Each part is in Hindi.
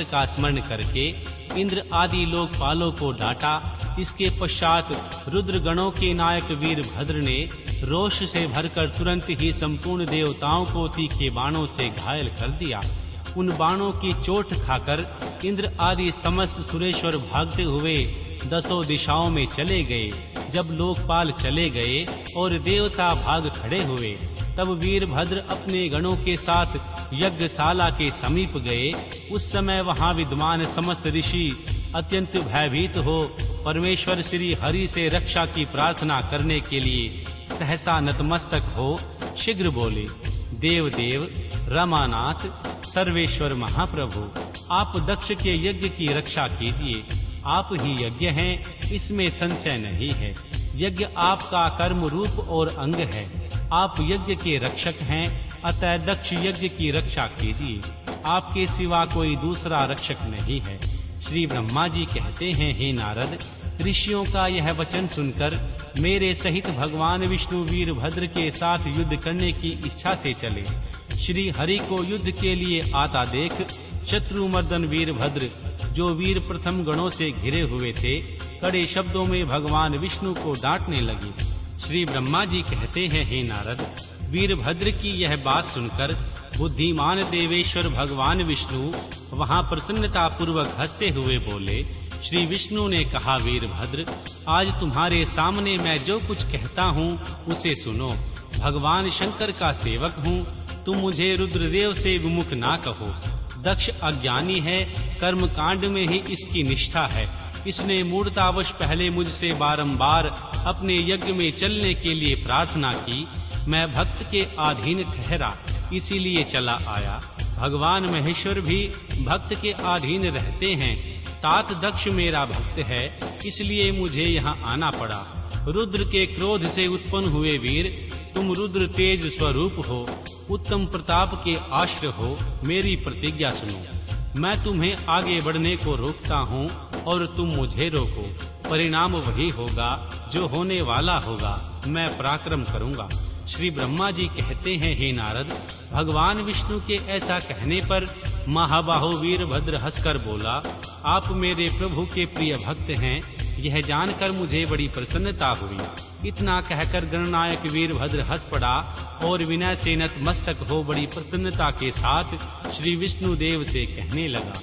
का स्मरण करके इंद्र आदि लोकपालों को डांटा। इसके पश्चात रुद्र गणों के नायक वीरभद्र ने रोष से भरकर तुरंत ही संपूर्ण देवताओं को तीखे बाणों से घायल कर दिया। उन बाणों की चोट खाकर इंद्र आदि समस्त सुरेश्वर भागते हुए दसों दिशाओं में चले गए। जब लोकपाल चले गए और देवता भाग खड़े हुए, तब वीरभद्र अपने गणों के साथ यज्ञशाला के समीप गए। उस समय वहां विद्वान समस्त ऋषि अत्यंत भयभीत हो परमेश्वर श्री हरि से रक्षा की प्रार्थना करने के लिए सहसा नतमस्तक हो शीघ्र बोले, देवदेव रमानाथ सर्वेश्वर महाप्रभु, आप दक्ष के यज्ञ की रक्षा कीजिए। आप ही यज्ञ हैं, इसमें संशय नहीं है। यज्ञ आपका कर्म रूप और अंग है। आप यज्ञ के रक्षक हैं, अतः दक्ष यज्ञ की रक्षा कीजिए। आपके सिवा कोई दूसरा रक्षक नहीं है। श्री ब्रह्मा जी कहते हैं, हे नारद, ऋषियों का यह वचन सुनकर मेरे सहित भगवान विष्णु वीरभद्र के साथ युद्ध करने की इच्छा से चले। श्री हरि को युद्ध के लिए आता देख शत्रुमर्दन वीरभद्र, जो वीर प्रथम गणों से घिरे हुए थे, कड़े शब्दों में भगवान विष्णु को डांटने लगे। श्री ब्रह्मा जी कहते हैं, हे नारद, वीरभद्र की यह बात सुनकर बुद्धिमान देवेश्वर भगवान विष्णु वहां प्रसन्नता पूर्वक हंसते हुए बोले। श्री विष्णु ने कहा, वीरभद्र, आज तुम्हारे सामने मैं जो कुछ कहता हूँ उसे सुनो। भगवान शंकर का सेवक हूँ, तुम मुझे रुद्रदेव से विमुख ना कहो। दक्ष अज्ञानी है, कर्म कांड में ही इसकी निष्ठा है। इसने मूढ़तावश पहले मुझसे बारंबार अपने यज्ञ में चलने के लिए प्रार्थना की। मैं भक्त के अधीन ठहरा, इसीलिए चला आया। भगवान महेश्वर भी भक्त के अधीन रहते हैं। तात दक्ष मेरा भक्त है, इसलिए मुझे यहाँ आना पड़ा। रुद्र के क्रोध से उत्पन्न हुए वीर, तुम रुद्र तेज स्वरूप हो, उत्तम प्रताप के आश्रय हो। मेरी प्रतिज्ञा सुनो। मैं तुम्हें आगे बढ़ने को रोकता हूँ और तुम मुझे रोको। परिणाम वही होगा जो होने वाला होगा। मैं पराक्रम करूँगा। श्री ब्रह्मा जी कहते हैं, हे नारद, भगवान विष्णु के ऐसा कहने पर महाबाहु वीरभद्र हंसकर बोला, आप मेरे प्रभु के प्रिय भक्त हैं, यह जानकर मुझे बड़ी प्रसन्नता हुई। इतना कहकर गणनायक वीरभद्र हंस पड़ा और विनय से नतमस्तक हो बड़ी प्रसन्नता के साथ श्री विष्णु देव से कहने लगा।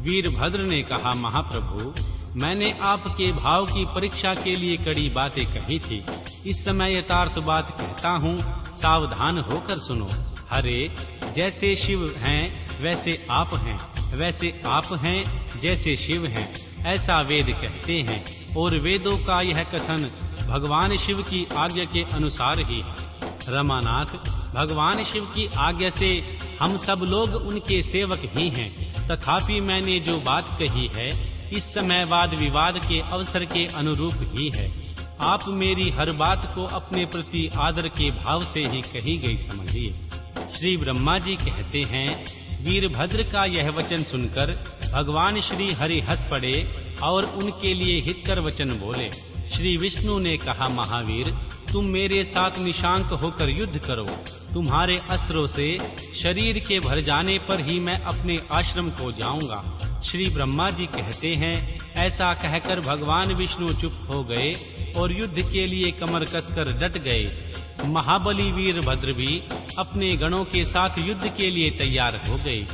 वीरभद्र ने कहा, महाप्रभु, मैंने आपके भाव की परीक्षा के लिए कड़ी बातें कही थी। इस समय यथार्थ बात कहता हूँ, सावधान होकर सुनो। हरे, जैसे शिव हैं वैसे आप हैं, वैसे आप हैं जैसे शिव हैं, ऐसा वेद कहते हैं। और वेदों का यह कथन भगवान शिव की आज्ञा के अनुसार ही है। रमानाथ, भगवान शिव की आज्ञा से हम सब लोग उनके सेवक ही हैं। तथापि मैंने जो बात कही है इस समय वाद विवाद के अवसर के अनुरूप ही है। आप मेरी हर बात को अपने प्रति आदर के भाव से ही कही गई समझिए। श्री ब्रह्मा जी कहते हैं, वीरभद्र का यह वचन सुनकर भगवान श्री हरि हंस पड़े और उनके लिए हितकर वचन बोले। श्री विष्णु ने कहा, महावीर, तुम मेरे साथ निशांक होकर युद्ध करो। तुम्हारे अस्त्रों से शरीर के भर जाने पर ही मैं अपने आश्रम को जाऊंगा। श्री ब्रह्मा जी कहते हैं, ऐसा कहकर भगवान विष्णु चुप हो गए और युद्ध के लिए कमर कसकर डट गए। महाबली वीरभद्र भी अपने गणों के साथ युद्ध के लिए तैयार हो गए।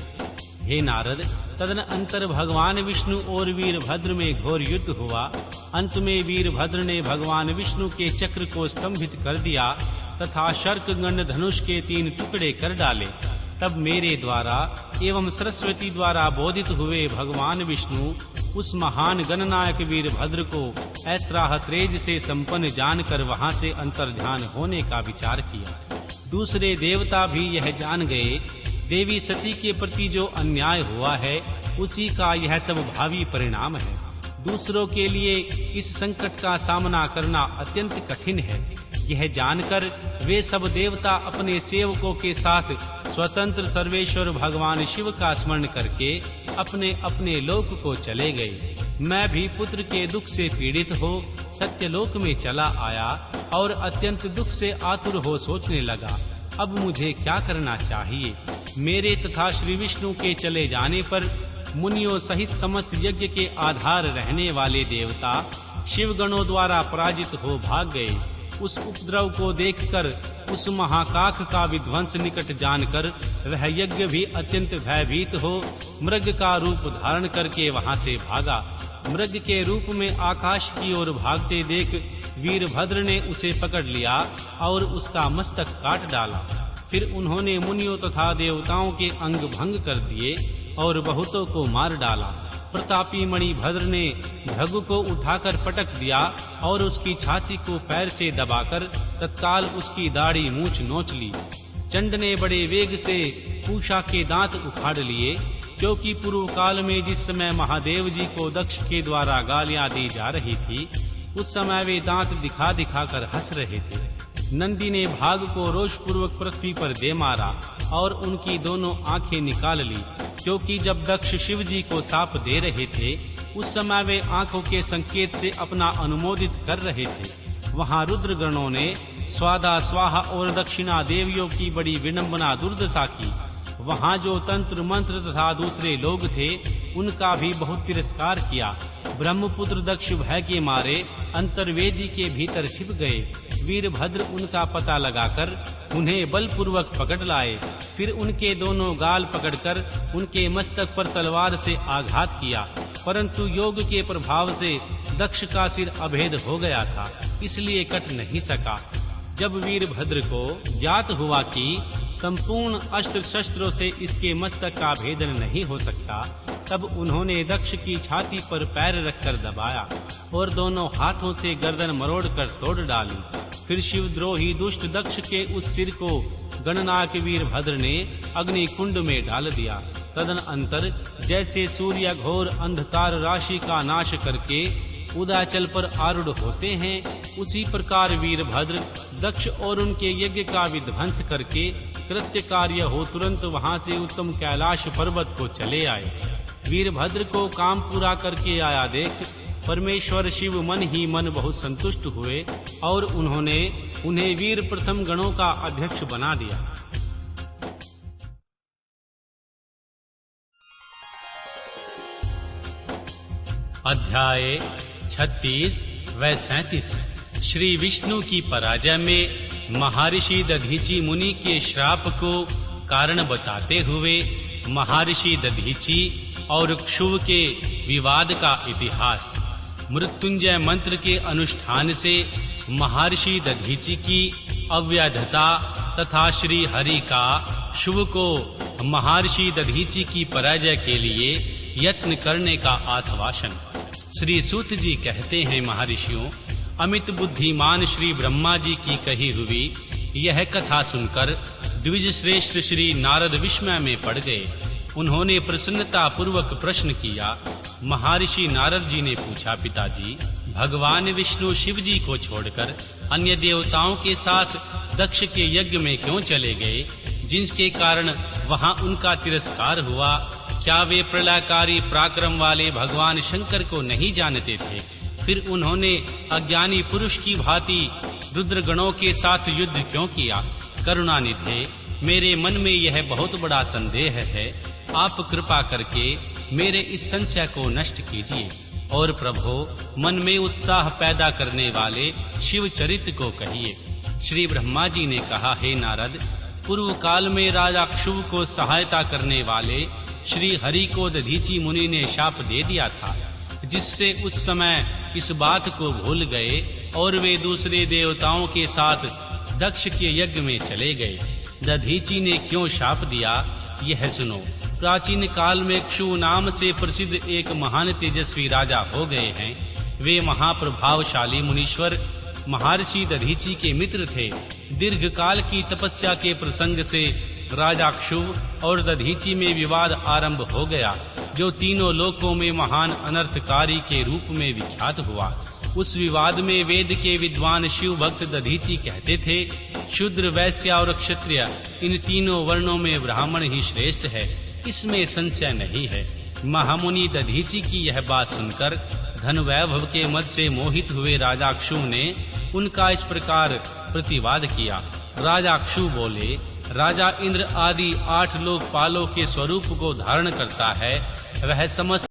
हे नारद, तदनंतर भगवान विष्णु और वीरभद्र में घोर युद्ध हुआ। अंत में वीरभद्र ने भगवान विष्णु के चक्र को स्तंभित कर दिया तथा शर्क गंड धनुष के 3 टुकड़े कर डाले। तब मेरे द्वारा एवं सरस्वती द्वारा बोधित हुए भगवान विष्णु उस महान गणनायक वीरभद्र को ऐसराह तेज से संपन्न जानकर वहां से अंतर्ध्यान होने का विचार किया। दूसरे देवता भी यह जान गए, देवी सती के प्रति जो अन्याय हुआ है उसी का यह सब भावी परिणाम है। दूसरों के लिए इस संकट का सामना करना अत्यंत कठिन है। यह जानकर वे सब देवता अपने सेवकों के साथ स्वतंत्र सर्वेश्वर भगवान शिव का स्मरण करके अपने अपने लोक को चले गए। मैं भी पुत्र के दुख से पीड़ित हो सत्यलोक में चला आया और अत्यंत दुख से आतुर हो सोचने लगा, अब मुझे क्या करना चाहिए। मेरे तथा श्री विष्णु के चले जाने पर मुनियों सहित समस्त यज्ञ के आधार रहने वाले देवता शिवगणों द्वारा पराजित हो भाग गए। उस उपद्रव को देखकर उस महाकाक का विध्वंस निकट जानकर वह यज्ञ भी अत्यंत भयभीत हो मृग का रूप धारण करके वहां से भागा। मृग के रूप में आकाश की ओर भागते देख वीरभद्र ने उसे पकड़ लिया और उसका मस्तक काट डाला। फिर उन्होंने मुनियों तथा देवताओं के अंग भंग कर दिए और बहुतों को मार डाला। प्रतापी मणिभद्र ने भृगु को उठाकर पटक दिया और उसकी छाती को पैर से दबाकर तत्काल उसकी दाढ़ी मूंछ नोच ली। चंड ने बड़े वेग से पूषा के दांत उखाड़ लिए, क्योंकि पूर्व काल में जिस समय महादेव जी को दक्ष के द्वारा गालियां दी जा रही थी, उस समय वे दांत दिखा दिखा कर हंस रहे थे। नंदी ने भाग को रोषपूर्वक पृथ्वी पर दे मारा और उनकी दोनों आंखें निकाल ली, क्योंकि जब दक्ष शिव जी को शाप दे रहे थे उस समय वे आंखों के संकेत से अपना अनुमोदित कर रहे थे। वहां रुद्रगणों ने स्वादा स्वाहा और दक्षिणा देवियों की बड़ी विडंबना दुर्दशा की। वहां जो तंत्र मंत्र तथा दूसरे लोग थे उनका भी बहुत तिरस्कार किया। ब्रह्मपुत्र दक्ष भय के मारे अंतर्वेदी के भीतर छिप गए। वीरभद्र उनका पता लगाकर उन्हें बलपूर्वक पकड़ लाए। फिर उनके दोनों गाल पकड़कर उनके मस्तक पर तलवार से आघात किया, परंतु योग के प्रभाव से दक्ष का सिर अभेद हो गया था, इसलिए कट नहीं सका। जब वीरभद्र को ज्ञात हुआ कि संपूर्ण अस्त्र शस्त्रों से इसके मस्तक का भेदन नहीं हो सकता, तब उन्होंने दक्ष की छाती पर पैर रखकर दबाया और दोनों हाथों से गर्दन मरोड़कर तोड़ डाली। फिर शिवद्रोही दुष्ट दक्ष के उस सिर को गणनायक वीरभद्र ने अग्नि कुंड में डाल दिया। तदनंतर जैसे सूर्य घोर अंधकार राशि का नाश करके उदाचल पर आरूढ़ होते हैं, उसी प्रकार वीरभद्र दक्ष और उनके यज्ञ का विध्वंस करके कृत्य कार्य हो तुरंत वहां से उत्तम कैलाश पर्वत को चले आए। वीरभद्र को काम पूरा करके आया देख परमेश्वर शिव मन ही मन बहुत संतुष्ट हुए और उन्होंने उन्हें वीर प्रथम गणों का अध्यक्ष बना दिया। अध्याय 36 व 37। श्री विष्णु की पराजय में महर्षि दधीचि मुनि के श्राप को कारण बताते हुए महर्षि दधीचि और क्षुव के विवाद का इतिहास। मृत्युंजय मंत्र के अनुष्ठान से महर्षि दधीचि की अव्याधता तथा श्री हरि का शुभ को महर्षि दधीचि की पराजय के लिए यत्न करने का आश्वासन। श्री सूत जी कहते हैं, महर्षियों, अमित बुद्धिमान श्री ब्रह्मा जी की कही हुई यह कथा सुनकर द्विज श्रेष्ठ श्री नारद विस्मय में पड़ गए। उन्होंने प्रसन्नता पूर्वक प्रश्न किया। महर्षि नारद जी ने पूछा, पिताजी, भगवान विष्णु शिव जी को छोड़कर अन्य देवताओं के साथ दक्ष के यज्ञ में क्यों चले गए, जिसके कारण वहां उनका तिरस्कार हुआ? क्या वे प्रलयकारी पराक्रम वाले भगवान शंकर को नहीं जानते थे? फिर उन्होंने अज्ञानी पुरुष की भांति रुद्रगणों के साथ युद्ध क्यों किया? करुणानिधे, मेरे मन में यह बहुत बड़ा संदेह है। आप कृपा करके मेरे इस संशय को नष्ट कीजिए और प्रभो, मन में उत्साह पैदा करने वाले शिव चरित्र को कहिए। श्री ब्रह्मा जी ने कहा, हे नारद, पूर्व काल में राजा क्षुभ को सहायता करने वाले श्री हरि को दधीचि मुनि ने शाप दे दिया था, जिससे उस समय इस बात को भूल गए और वे दूसरे देवताओं के साथ दक्ष के यज्ञ में चले गए। दधीचि ने क्यों शाप दिया, यह सुनो। प्राचीन काल में क्षु नाम से प्रसिद्ध एक महान तेजस्वी राजा हो गए हैं। वे महाप्रभावशाली मुनीश्वर महर्षि दधीचि के मित्र थे। दीर्घ काल की तपस्या के प्रसंग से राजा क्षुभ और दधीचि में विवाद आरंभ हो गया, जो तीनों लोकों में महान अनर्थकारी के रूप में विख्यात हुआ। उस विवाद में वेद के विद्वान शिव भक्त दधीचि कहते थे, शूद्र, वैश्य और क्षत्रिय, इन तीनों वर्णों में ब्राह्मण ही श्रेष्ठ है, इसमें संशय नहीं है। महामुनि दधीचि की यह बात सुनकर धन वैभव के मद से मोहित हुए राजा क्षुभ ने उनका इस प्रकार प्रतिवाद किया। राजा क्षुभ बोले, राजा इंद्र आदि 8 लोकपालों के स्वरूप को धारण करता है, वह समस्त